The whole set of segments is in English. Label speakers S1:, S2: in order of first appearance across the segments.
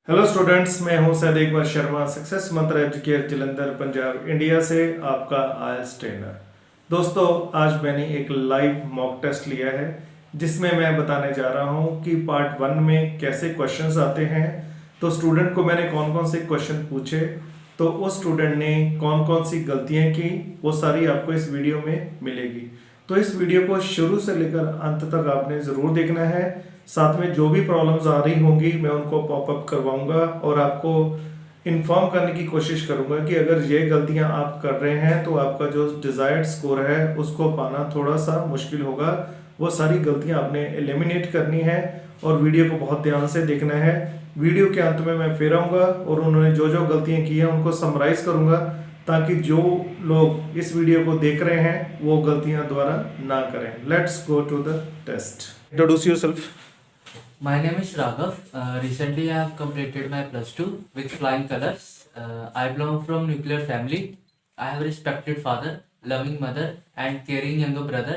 S1: Hello students, मैं हूं Sahdev Sharma, success मंत्र एजुकेयर जलंधर पंजाब इंडिया से आपका आईएलटीएस ट्रेनर। दोस्तों, आज मैंने एक लाइव मॉक टेस्ट लिया है जिसमें मैं बताने जा रहा हूं कि पार्ट 1 में कैसे क्वेश्चंस आते हैं। तो स्टूडेंट को मैंने कौन कौन से क्वेश्चन पूछे, तो उस स्टूडेंट ने कौन कौन सी गलतियां की, वो सारी आपको इस वीडियो में मिलेगी। तो इस वीडियो को शुरू से लेकर अंत तक आपने ज़रूर देखना है। साथ में जो भी प्रॉब्लम्स आ रही होंगी मैं उनको पॉपअप करवाऊंगा और आपको इन्फॉर्म करने की कोशिश करूंगा कि अगर ये गलतियां आप कर रहे हैं तो आपका जो डिजायर्ड स्कोर है उसको पाना थोड़ा सा मुश्किल होगा। वो सारी गलतियां आपने एलिमिनेट करनी है और वीडियो को बहुत ध्यान से देखना है। वीडियो के अंत में मैं फिर आऊंगा और उन्होंने जो जो गलतियां की हैं उनको समराइज करूंगा, ताकि जो लोग इस वीडियो को देख रहे हैं वो गलतियां दोबारा ना करें। Let's go to the test. Introduce yourself.
S2: My name is Raghav. Recently, I have completed my plus two with flying colors. I belong from nuclear family. I have a respected father, loving mother, and caring younger brother.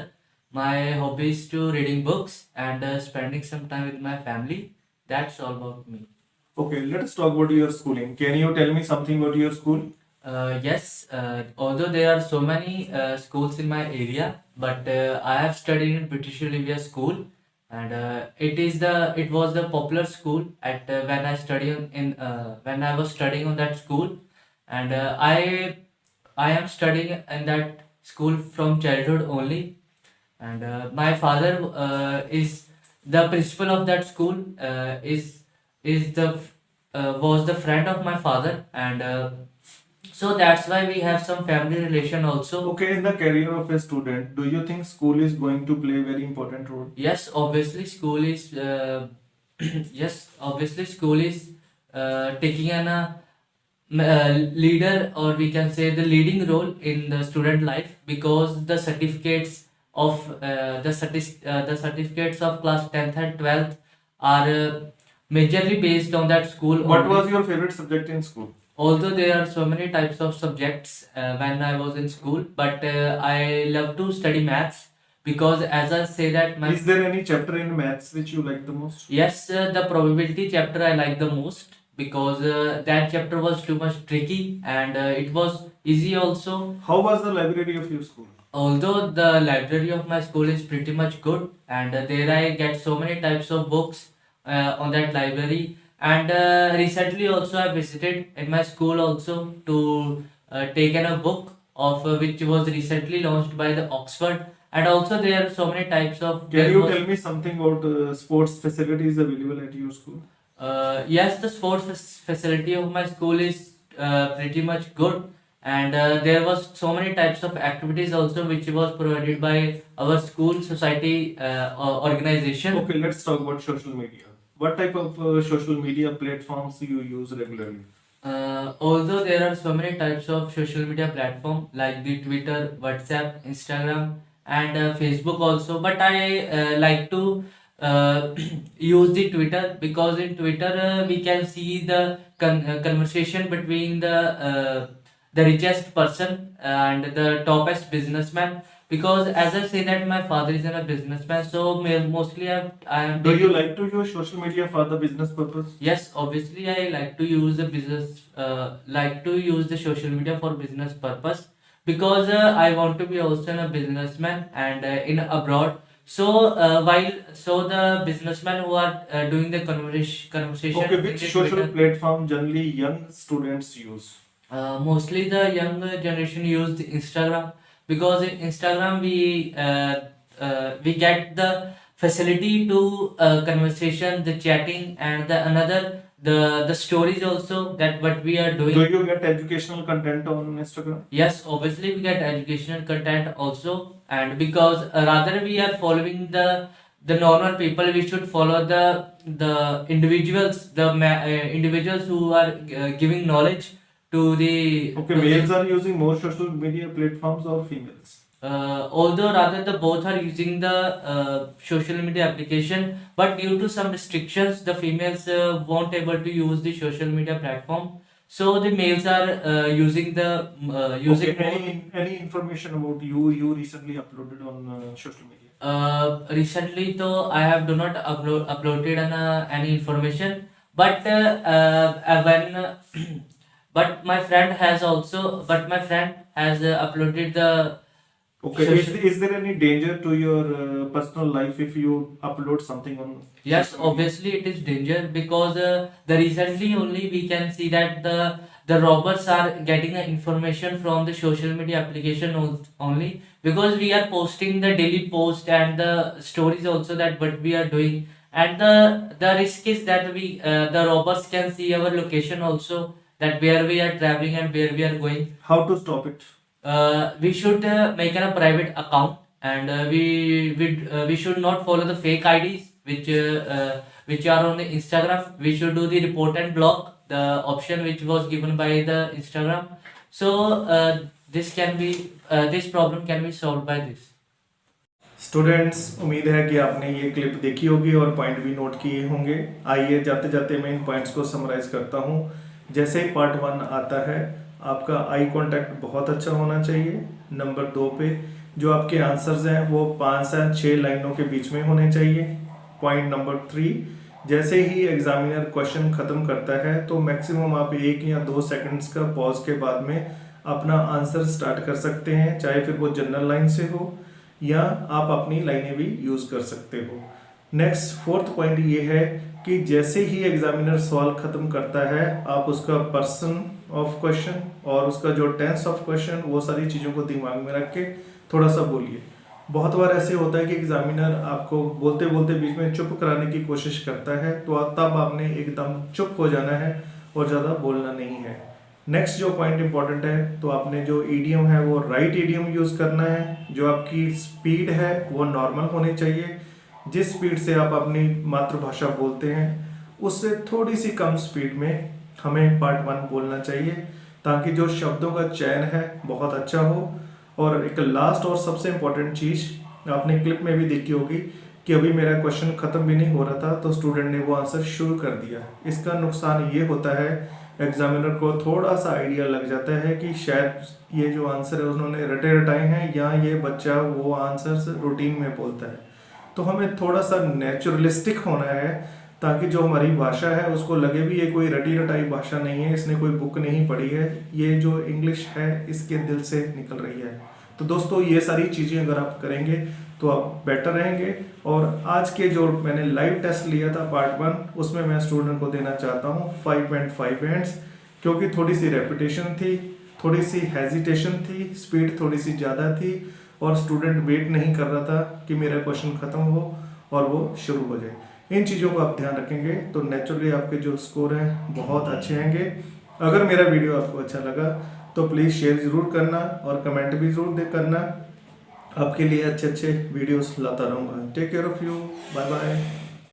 S2: My hobby is to reading books and spending some time with my family. That's all about me.
S1: Okay, let's talk about your schooling. Can you tell me something about your school?
S2: Yes, although there are so many schools in my area, but I have studied in British Columbia School, and it was the popular school at when I was studying on that school, and I am studying in that school from childhood only, and my father is the principal of that school. Is the Was the friend of my father, and so that's why we have some family relation also.
S1: Okay, in the career of a student, do you think school is going to play a very important role?
S2: Yes, obviously school is yes, obviously school is taking leader, or we can say the leading role in the student life, because the certificates of the certificates of class 10th and 12th are majorly based on that school
S1: What
S2: only.
S1: was your favorite subject in school?
S2: Although there are so many types of subjects when I was in school, but I love to study maths, because as I say that
S1: Is there any chapter in maths which you like the most?
S2: yes, the probability chapter I like the most, because that chapter was too much tricky, and it was easy also.
S1: How was the library of your school?
S2: Although the library of my school is pretty much good, and there I get so many types of books on that library. And recently also I visited in my school also to take in a book of which was recently launched by the Oxford. And also there are so many types of.
S1: Can you tell me something about sports facilities available at your school?
S2: Yes, the sports facility of my school is pretty much good, and there was so many types of activities also which was provided by our school society organization.
S1: Okay, let's talk about social media. What type of social media platforms do you use regularly?
S2: Although there are so many types of social media platform like the Twitter, WhatsApp, Instagram, and Facebook also, but I like to use the Twitter, because in Twitter we can see the conversation between the richest person and the toppest businessman, because as I say that my father is a businessman, so mostly I am
S1: Do you like to use social media for the business purpose?
S2: yes, obviously I like to use the social media for business purpose, because I want to be also a businessman and in abroad. So the businessmen who are doing the conversation.
S1: Okay, which
S2: in
S1: social
S2: Twitter,
S1: platform generally young students use?
S2: mostly the young generation use the Instagram, because in Instagram we get the facility to conversation, the chatting, and the stories also, that what we are doing.
S1: Do you get educational content on Instagram?
S2: Yes, obviously we get educational content also, and because rather we are following the normal people, we should follow the individuals, individuals who are giving knowledge to the.
S1: Okay,
S2: to the-
S1: males are using more social media platforms or females?
S2: Although rather the both are using the social media application, but due to some restrictions the females won't able to use the social media platform, so the males are using the using
S1: Okay,
S2: more.
S1: any information about you recently uploaded on social media?
S2: Recently though I have do not uploaded any information, but when but my friend has uploaded the
S1: Okay,
S2: social.
S1: is there any danger to your personal life if you upload something on
S2: Yes,
S1: social media?
S2: obviously it is danger, because the recently only we can see that the robbers are getting the information from the social media application only, because we are posting the daily post and the stories also, that what we are doing, and the risk is that the robbers can see our location also, that where we are traveling and where we are going.
S1: How to stop it?
S2: We should make a private account, and we should not follow the fake IDs which are on the Instagram. We should do the report and block, the option which was given by the Instagram. So this problem can be solved by this.
S1: Students, उम्मीद है कि आपने ये clip देखी होगी और point भी note किए होंगे। आइए जाते जाते मैं इन पॉइंट्स को समराइज करता हूँ। जैसे ही पार्ट 1 आता है, आपका आई कांटेक्ट बहुत अच्छा होना चाहिए। नंबर 2 पे जो आपके आंसर्स हैं वो 5 से 6 लाइनों के बीच में होने चाहिए। पॉइंट नंबर 3, जैसे ही एग्जामिनर क्वेश्चन खत्म करता है तो मैक्सिमम आप 1 या 2 सेकंड्स का पॉज के बाद में अपना आंसर स्टार्ट कर सकते हैं, चाहे फिर वो जनरल लाइन से हो या आप अपनी लाइनें भी यूज कर सकते हो। नेक्स्ट 4th पॉइंट ये है कि जैसे ही एग्जामिनर सवाल खत्म करता है, आप उसका पर्सन ऑफ क्वेश्चन और उसका जो टेंस ऑफ क्वेश्चन, वो सारी चीज़ों को दिमाग में रख के थोड़ा सा बोलिए। बहुत बार ऐसे होता है कि एग्जामिनर आपको बोलते बोलते बीच में चुप कराने की कोशिश करता है, तो तब आपने एकदम चुप हो जाना है और ज़्यादा बोलना नहीं है। नेक्स्ट जो पॉइंट इंपॉर्टेंट है, तो आपने जो ईडियम है वो राइट ईडियम यूज़ करना है। जो आपकी स्पीड है वो नॉर्मल होनी चाहिए। जिस स्पीड से आप अपनी मातृभाषा बोलते हैं उससे थोड़ी सी कम स्पीड में हमें पार्ट 1 बोलना चाहिए, ताकि जो शब्दों का चयन है बहुत अच्छा हो। और एक लास्ट और सबसे इम्पोर्टेंट चीज़ आपने क्लिप में भी देखी होगी कि अभी मेरा क्वेश्चन ख़त्म भी नहीं हो रहा था तो स्टूडेंट ने वो आंसर शुरू कर दिया। इसका नुकसान ये होता है, एग्जामिनर को थोड़ा सा आइडिया लग जाता है कि शायद ये जो आंसर है उन्होंने रटे रटाए हैं या ये बच्चा वो आंसर्स रूटीन में बोलता है। तो हमें थोड़ा सा नेचुरलिस्टिक होना है, ताकि जो हमारी भाषा है उसको लगे भी ये कोई रटी रटाई भाषा नहीं है, इसने कोई बुक नहीं पढ़ी है, ये जो इंग्लिश है इसके दिल से निकल रही है। तो दोस्तों, ये सारी चीज़ें अगर आप करेंगे तो आप बेटर रहेंगे। और आज के जो मैंने लाइव टेस्ट लिया था पार्ट 1, उसमें मैं स्टूडेंट को देना चाहता हूँ 5.5 बैंड्स, क्योंकि थोड़ी सी रेपिटेशन थी, थोड़ी सी हेजिटेशन थी, स्पीड थोड़ी सी ज़्यादा थी और स्टूडेंट वेट नहीं कर रहा था कि मेरा क्वेश्चन ख़त्म हो और वो शुरू हो जाए। इन चीज़ों को आप ध्यान रखेंगे तो नेचुरली आपके जो स्कोर हैं बहुत अच्छे आएंगे। अगर मेरा वीडियो आपको अच्छा लगा तो प्लीज़ शेयर ज़रूर करना और कमेंट भी ज़रूर करना। आपके लिए अच्छे अच्छे वीडियोस लाता रहूँगा। Take care of you, bye bye.